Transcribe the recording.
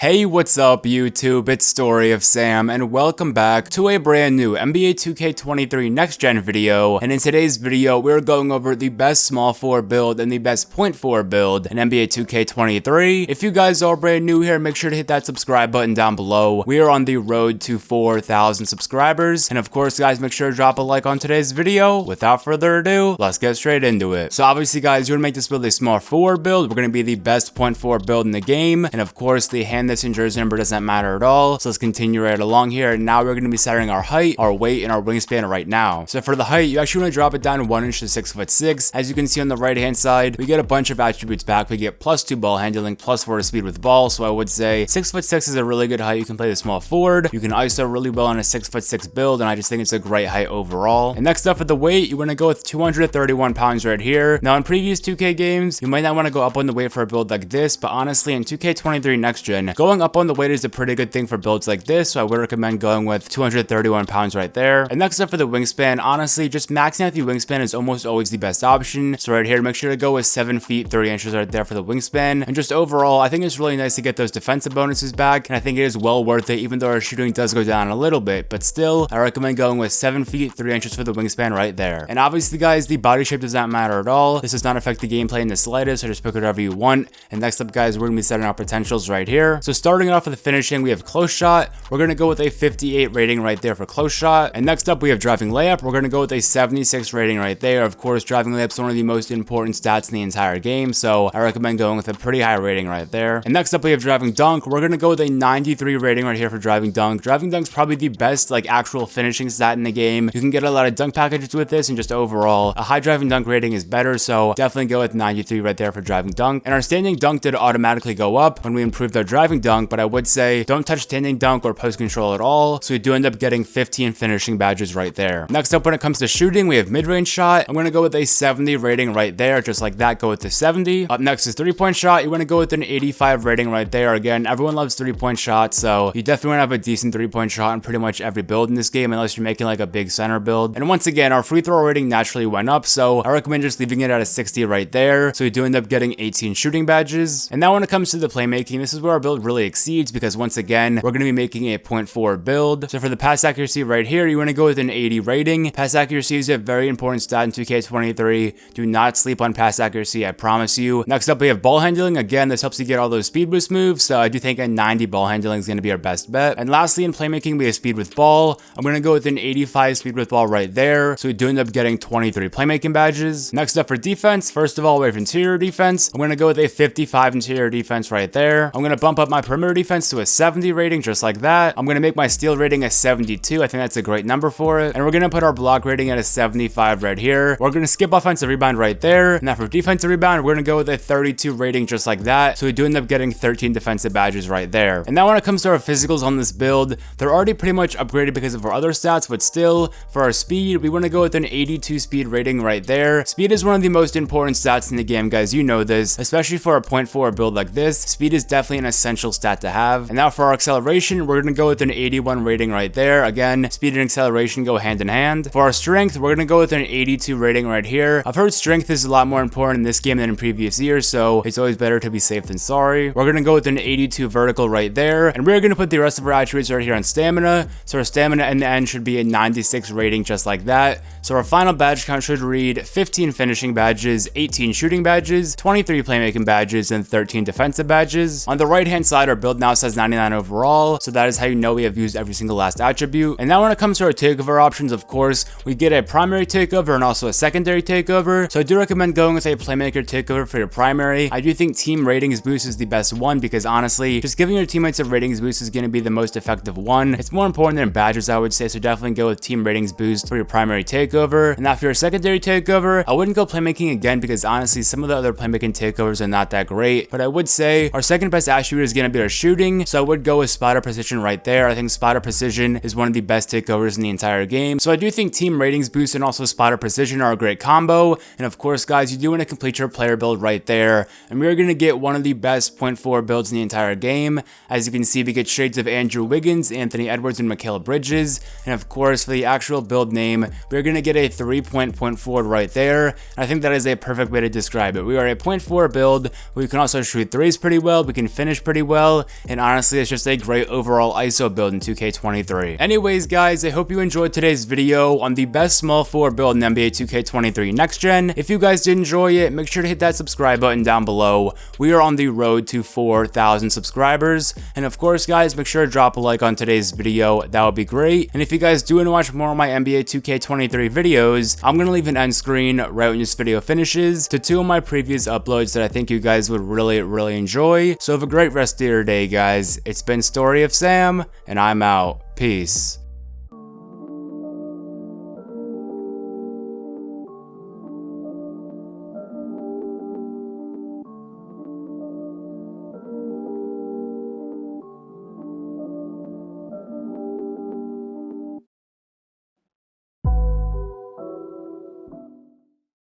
Hey, what's up YouTube? It's Story of Sam and welcome back to a brand new NBA 2K23 Next Gen video. And in today's video, we're going over the best small forward build and the best point forward build in NBA 2K23. If you guys are brand new here, make sure to hit that subscribe button down below. We are on the road to 4,000 subscribers. And of course, guys, make sure to drop a like on today's video. Without further ado, let's get straight into it. So obviously, guys, you're gonna make this build a small forward build. We're gonna be the best point forward build in the game. And of course, the hand this in jersey number doesn't matter at all. So let's continue right along here. And now we're going to be setting our height, our weight, and our wingspan right now. So for the height, you actually want to drop it down 1 inch to 6'6". As you can see on the right hand side, we get a bunch of attributes back. We get +2 ball handling, +4 speed with ball. So I would say 6'6" is a really good height. You can play the small forward. You can ISO really well on a 6'6" build, and I just think it's a great height overall. And next up for the weight, you want to go with 231 pounds right here. Now in previous 2K games, you might not want to go up on the weight for a build like this, but honestly in 2K23 Next Gen, going up on the weight is a pretty good thing for builds like this, so I would recommend going with 231 pounds right there. And next up for the wingspan, honestly, just maxing out the wingspan is almost always the best option. So right here, make sure to go with 7 feet 3 inches right there for the wingspan. And just overall, I think it's really nice to get those defensive bonuses back, and I think it is well worth it, even though our shooting does go down a little bit. But still, I recommend going with 7 feet 3 inches for the wingspan right there. And obviously, guys, the body shape does not matter at all. This does not affect the gameplay in the slightest, so just pick whatever you want. And next up, guys, we're gonna be setting our potentials right here. So starting off with the finishing, we have close shot. We're going to go with a 58 rating right there for close shot. And next up, we have driving layup. We're going to go with a 76 rating right there. Of course, driving layup is one of the most important stats in the entire game, so I recommend going with a pretty high rating right there. And next up, we have driving dunk. We're going to go with a 93 rating right here for driving dunk. Driving dunk's probably the best actual finishing stat in the game. You can get a lot of dunk packages with this, and just overall, a high driving dunk rating is better, so definitely go with 93 right there for driving dunk. And our standing dunk did automatically go up when we improved our driving dunk, but I would say don't touch standing dunk or post control at all, so we do end up getting 15 finishing badges right there. Next up, when it comes to shooting, we have mid-range shot. I'm going to go with a 70 rating right there, just like that, go with the 70. Up next is three-point shot. You want to go with an 85 rating right there. Again, everyone loves three-point shots, so you definitely want to have a decent three-point shot in pretty much every build in this game, unless you're making like a big center build. And once again, our free throw rating naturally went up, so I recommend just leaving it at a 60 right there, so we do end up getting 18 shooting badges. And now when it comes to the playmaking, this is where our build really exceeds, because once again, we're going to be making a point forward build. So for the pass accuracy right here, you want to go with an 80 rating. Pass accuracy is a very important stat in 2K23. Do not sleep on pass accuracy, I promise you. Next up, we have ball handling. Again, this helps you get all those speed boost moves, so I do think a 90 ball handling is going to be our best bet. And lastly, in playmaking, we have speed with ball. I'm going to go with an 85 speed with ball right there, so we do end up getting 23 playmaking badges. Next up for defense, first of all, we have interior defense. I'm going to go with a 55 interior defense right there. I'm going to bump up my perimeter defense to a 70 rating, just like that. I'm going to make my steal rating a 72. I think that's a great number for it. And we're going to put our block rating at a 75 right here. We're going to skip offensive rebound right there. Now for defensive rebound, we're going to go with a 32 rating, just like that. So we do end up getting 13 defensive badges right there. And now when it comes to our physicals on this build, they're already pretty much upgraded because of our other stats, but still, for our speed, we want to go with an 82 speed rating right there. Speed is one of the most important stats in the game, guys. You know this, especially for a point forward build like this. Speed is definitely an essential stat to have. And now for our acceleration, we're going to go with an 81 rating right there. Again, speed and acceleration go hand in hand. For our strength, we're going to go with an 82 rating right here. I've heard strength is a lot more important in this game than in previous years, so it's always better to be safe than sorry. We're going to go with an 82 vertical right there, and we're going to put the rest of our attributes right here on stamina. So our stamina in the end should be a 96 rating, just like that. So our final badge count should read 15 finishing badges, 18 shooting badges, 23 playmaking badges, and 13 defensive badges. On the right hand side, our build now says 99 overall, so that is how you know we have used every single last attribute. And now when it comes to our takeover options, of course, we get a primary takeover and also a secondary takeover. So I do recommend going with a playmaker takeover for your primary. I do think team ratings boost is the best one, because honestly, just giving your teammates a ratings boost is going to be the most effective one. It's more important than badges, I would say, so definitely go with team ratings boost for your primary takeover. And now for your secondary takeover, I wouldn't go playmaking again, because honestly, some of the other playmaking takeovers are not that great, but I would say our second best attribute is going to be our shooting, so I would go with spotter precision right there. I think spotter precision is one of the best takeovers in the entire game, so I do think team ratings boost and also spotter precision are a great combo. And of course, guys, you do want to complete your player build right there, and we're going to get one of the best point forward builds in the entire game. As you can see, we get shades of Andrew Wiggins, Anthony Edwards, and Mikal Bridges. And of course, for the actual build name, we're going to get a 3-point point forward right there, and I think that is a perfect way to describe it. We are a point forward build. We can also shoot threes pretty well, we can finish pretty well, well, and honestly it's just a great overall ISO build in 2K23. Anyways guys, I hope you enjoyed today's video on the best small forward build in NBA 2K23 Next Gen. If you guys did enjoy it, make sure to hit that subscribe button down below. We are on the road to 4,000 subscribers, and of course guys, make sure to drop a like on today's video, that would be great. And if you guys do want to watch more of my NBA 2K23 videos, I'm going to leave an end screen right when this video finishes to 2 of my previous uploads that I think you guys would really enjoy. So have a great rest of your day guys. It's been Story of Sam, and I'm out. Peace.